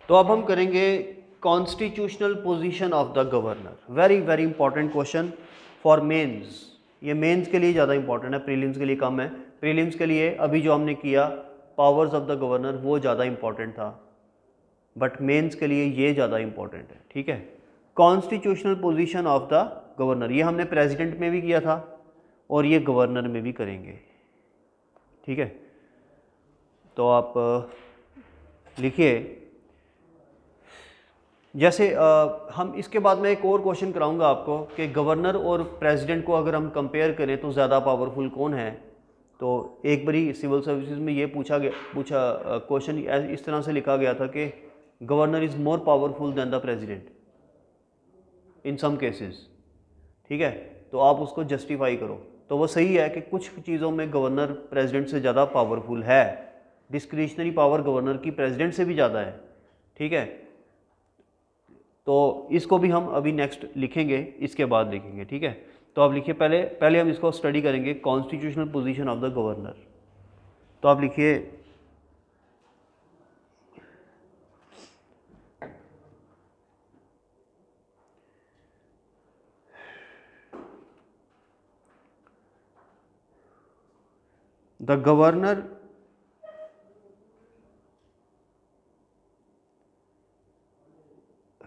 तो अब हम करेंगे constitutional position of the governor. Very very important question for mains. ये मेंस के लिए ज़्यादा इंपॉर्टेंट है, प्रीलिम्स के लिए कम है। प्रीलिम्स के लिए अभी जो हमने किया पावर्स ऑफ द गवर्नर वो ज़्यादा इंपॉर्टेंट था, बट मेंस के लिए ये ज़्यादा इंपॉर्टेंट है। ठीक है, constitutional position of the governor, ये हमने प्रेसिडेंट में भी किया था और ये गवर्नर में भी करेंगे। ठीक है, तो आप लिखिए। जैसे हम इसके बाद में एक और क्वेश्चन कराऊंगा आपको कि गवर्नर और प्रेसिडेंट को अगर हम कंपेयर करें तो ज़्यादा पावरफुल कौन है। तो एक बारी सिविल सर्विसेज में ये पूछा क्वेश्चन इस तरह से लिखा गया था कि governor is more powerful than the president in some cases. ठीक है, तो आप उसको जस्टिफाई करो। तो वो सही है कि कुछ चीज़ों में गवर्नर प्रेसिडेंट से ज़्यादा पावरफुल है। डिस्क्रिशनरी पावर गवर्नर की प्रेसिडेंट से भी ज़्यादा है। ठीक है, तो इसको भी हम अभी नेक्स्ट लिखेंगे, इसके बाद लिखेंगे। ठीक है, तो आप लिखिए, पहले हम इसको स्टडी करेंगे constitutional position of the governor. तो आप लिखिए the governor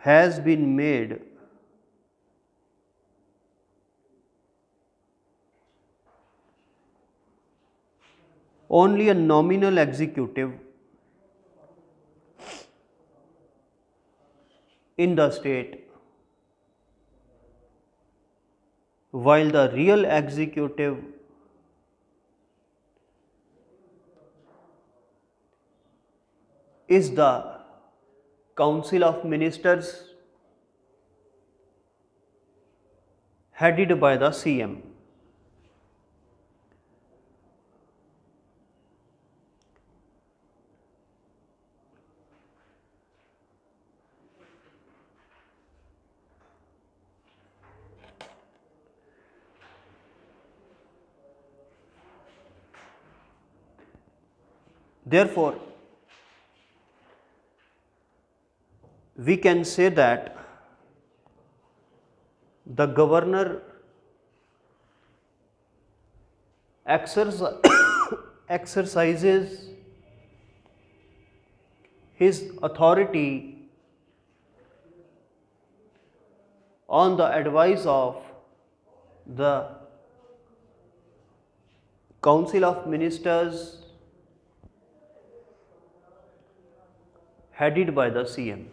has been made only a nominal executive in the state, while the real executive is the Council of Ministers headed by the CM. Therefore, we can say that the governor exercises his authority on the advice of the Council of Ministers headed by the CM.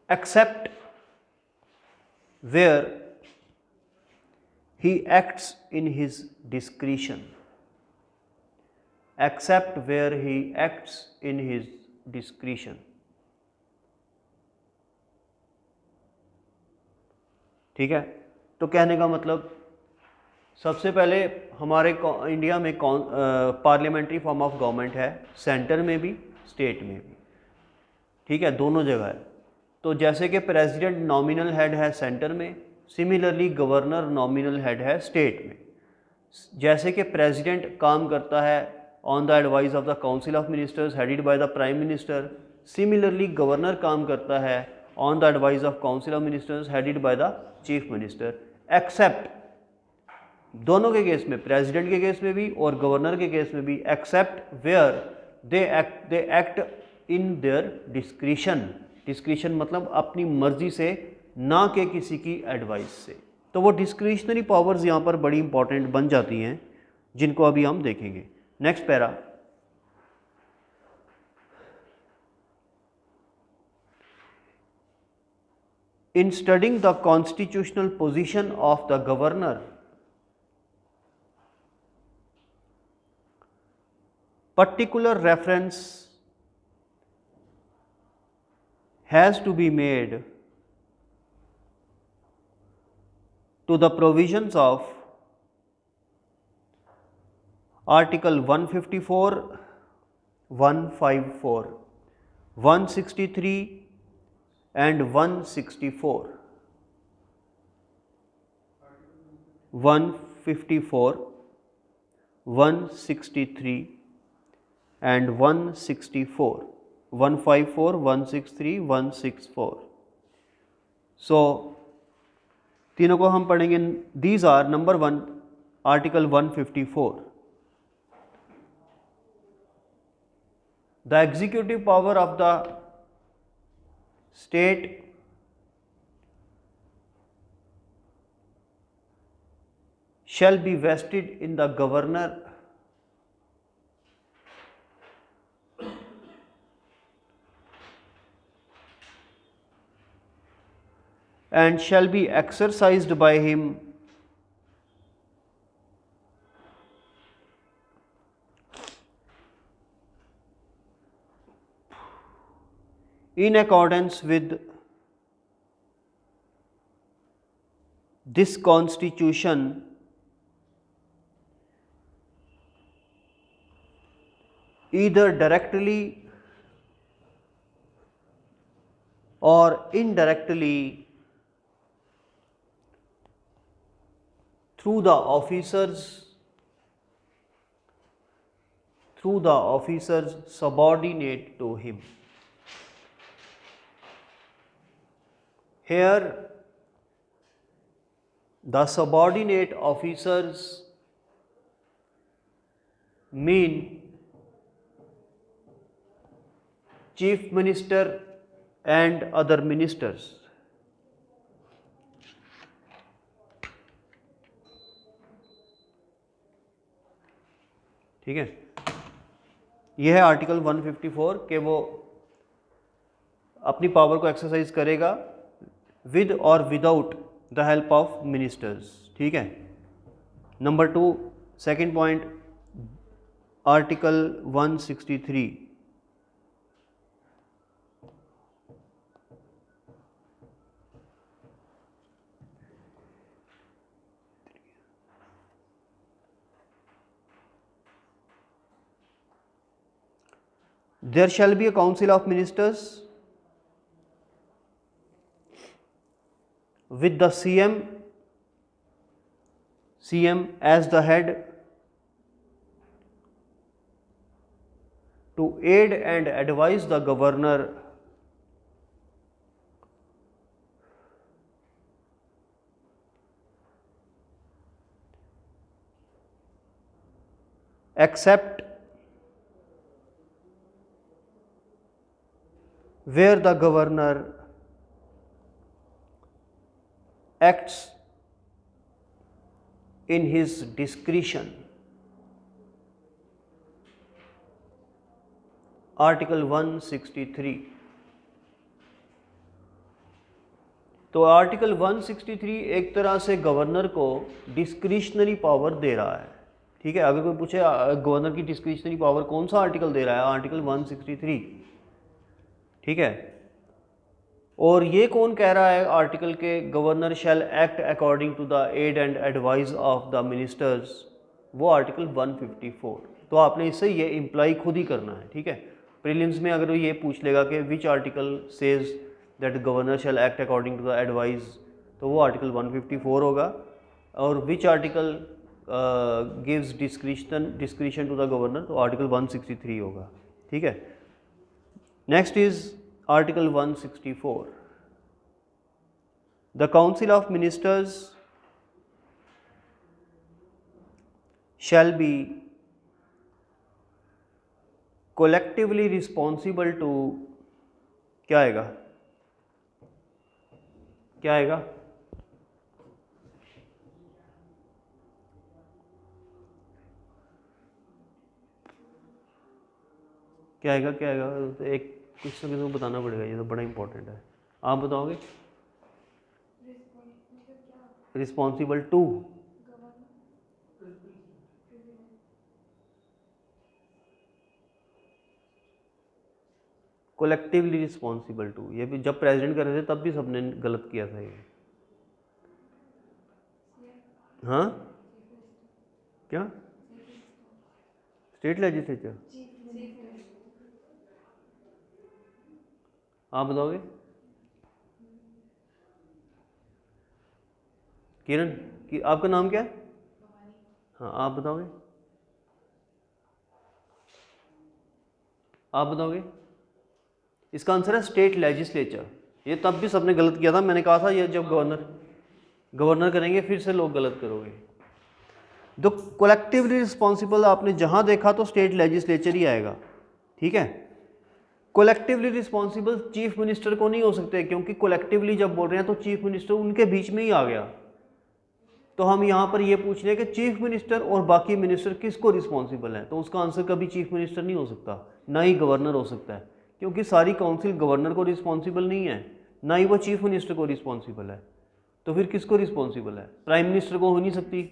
Except where he acts in his discretion. Except where he acts in his discretion. ठीक है, तो कहने का मतलब सबसे पहले हमारे India में पार्लियामेंट्री फॉर्म ऑफ गवर्नमेंट है, सेंटर में भी स्टेट में भी। ठीक है, दोनों जगह है। तो जैसे कि प्रेसिडेंट नॉमिनल हेड है सेंटर में, सिमिलरली गवर्नर नॉमिनल हेड है स्टेट में। जैसे कि प्रेसिडेंट काम करता है on the advice of the council of ministers headed by the prime minister, similarly governor काम करता है on the advice of council of ministers headed by the chief minister. Except, दोनों के केस में, प्रेसिडेंट के केस में भी और गवर्नर के केस में भी, except where they act in their discretion. Discretion मतलब अपनी मर्जी से, ना कि किसी की एडवाइस से। तो वो डिस्क्रिशनरी पावर्स यहाँ पर बड़ी इंपॉर्टेंट बन जाती हैं, जिनको अभी हम देखेंगे। Next para, in studying the constitutional position of the governor, particular reference has to be made to the provisions of Article 154, 154, 163 and 164. 154, 163 and 164, 154, 163, 164. So तीनों को हम पढ़ेंगे. These are number 1 Article 154. The executive power of the state shall be vested in the governor and shall be exercised by him in accordance with this constitution either directly or indirectly through the officers subordinate to him. Here the subordinate officers mean Chief Minister and other ministers. ठीक है, यह है article 154 के वो अपनी power को exercise करेगा with और without the help of ministers. ठीक है. Number 2, second point, article 163. There shall be a council of ministers with the CM as the head to aid and advise the governor except where the governor acts in his discretion. Article 163. तो article 163 एक तरह से governor को discretionary power दे रहा है. ठीक है, अगर कोई पूछे गवर्नर की डिस्क्रिशनरी पावर कौन सा आर्टिकल दे रहा है, आर्टिकल 163. ठीक है. और ये कौन कह रहा है आर्टिकल के governor shall act according to the aid and advice of the ministers, वो आर्टिकल 154. तो आपने इससे ये इम्प्लाई खुद ही करना है. ठीक है. प्रीलिम्स में अगर ये पूछ लेगा कि which article says that governor shall act according to the advice, तो वो आर्टिकल 154 होगा. और which article gives discretion to the governor, तो आर्टिकल 163 होगा. ठीक है. Next is article 164. The Council of Ministers shall be collectively responsible to, क्या आएगा, क्या आएगा, क्या आएगा, क्या आएगा, तो एक कुछ ना कुछ बताना पड़ेगा, ये तो बड़ा इंपॉर्टेंट है. आप बताओगे. Responsible to, collectively responsible to. ये भी जब प्रेसिडेंट कर रहे थे तब भी सबने गलत किया था ये. हाँ, क्या, स्टेट लेजिस्लेचर. आप बताओगे. किरण, कि आपका नाम क्या है. हाँ, आप बताओगे. आप बताओगे? इसका आंसर है स्टेट लेजिस्लेचर। ये तब भी सबने गलत किया था, मैंने कहा था ये जब गवर्नर करेंगे फिर से लोग गलत करोगे। तो कलेक्टिवली रिस्पॉन्सिबल आपने जहां देखा तो स्टेट लेजिस्लेचर ही आएगा, ठीक है। कलेक्टिवली रिस्पॉन्सिबल चीफ मिनिस्टर को नहीं हो सकते, क्योंकि कलेक्टिवली जब बोल रहे हैं तो चीफ मिनिस्टर उनके बीच में ही आ गया। तो हम यहाँ पर ये पूछ रहे हैं कि चीफ मिनिस्टर और बाकी मिनिस्टर किसको रिस्पॉन्सिबल है, तो उसका आंसर कभी चीफ मिनिस्टर नहीं हो सकता, ना ही गवर्नर हो सकता है, क्योंकि सारी काउंसिल गवर्नर को रिस्पॉन्सिबल नहीं है, ना ही वो चीफ मिनिस्टर को रिस्पॉन्सिबल है। तो फिर किसको रिस्पॉन्सिबल है? प्राइम मिनिस्टर को हो नहीं सकती,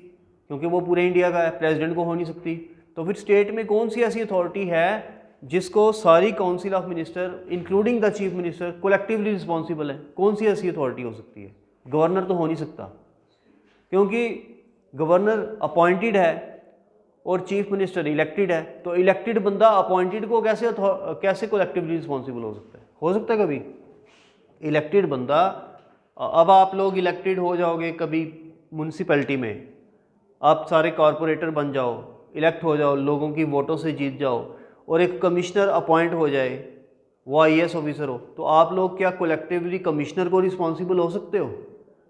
क्योंकि वो पूरे इंडिया का है। प्रेसिडेंट को हो नहीं सकती। तो फिर स्टेट में कौन सी ऐसी अथॉरिटी है जिसको सारी council of minister including the chief minister collectively responsible है? कौन सी ऐसी अथॉरिटी हो सकती है? गवर्नर तो हो नहीं सकता, क्योंकि गवर्नर अपॉइंटेड है और चीफ मिनिस्टर इलेक्टेड है। तो इलेक्टेड बंदा अपॉइंटेड को कैसे कोलेक्टिवली रिस्पॉन्सिबल हो सकता है? हो सकता है कभी? इलेक्टेड बंदा, अब आप लोग इलेक्टेड हो जाओगे कभी म्यूनसिपैलिटी में, आप सारे कॉरपोरेटर बन जाओ, इलेक्ट हो जाओ, लोगों की वोटों से जीत जाओ, और एक कमिश्नर अपॉइंट हो जाए, वो IAS ऑफिसर हो, तो आप लोग क्या कलेक्टिवली कमिश्नर को रिस्पॉन्सिबल हो सकते हो?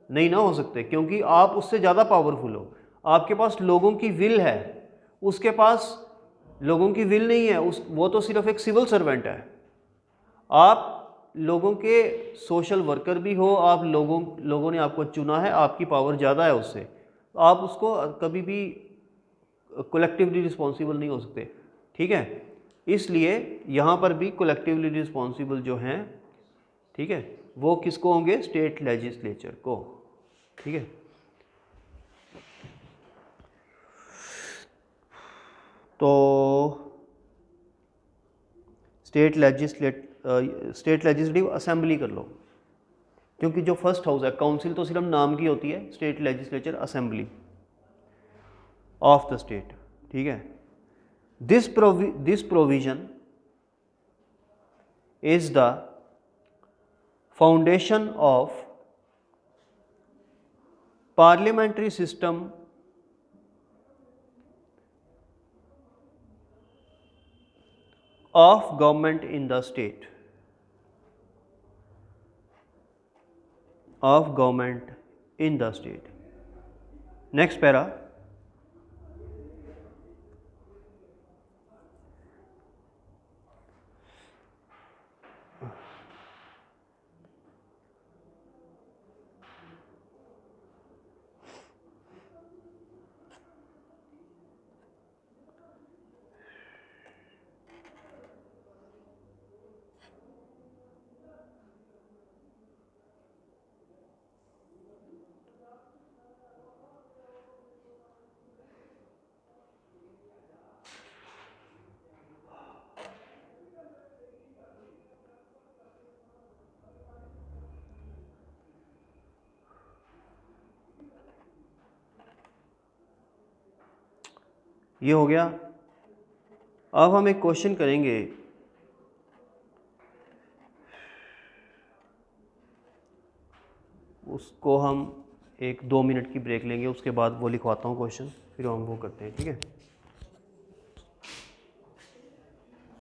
नहीं ना हो सकते, क्योंकि आप उससे ज़्यादा पावरफुल हो। आपके पास लोगों की विल है, उसके पास लोगों की विल नहीं है, वो तो सिर्फ एक सिविल सर्वेंट है। आप लोगों के सोशल वर्कर भी हो, आप लोगों ने आपको चुना है, आपकी पावर ज़्यादा है उससे, तो आप उसको कभी भी कलेक्टिवली रिस्पॉन्सिबल नहीं हो सकते, ठीक है। इसलिए यहाँ पर भी कलेक्टिवली रिस्पॉन्सिबल जो हैं, ठीक है, वो किसको होंगे? स्टेट लेजिस्लेचर को, ठीक है। तो स्टेट लेजिस्लेटिव असेंबली कर लो, क्योंकि जो फर्स्ट हाउस है, काउंसिल तो सिर्फ नाम की होती है, state legislature assembly of the state, ठीक है। This provision is the foundation of parliamentary system of government in the state, of government in the state. Next para, ये हो गया। अब हम एक क्वेश्चन करेंगे, उसको हम 1-2 मिनट की ब्रेक लेंगे, उसके बाद वो लिखवाता हूँ क्वेश्चन, फिर हम वो करते हैं, ठीक है।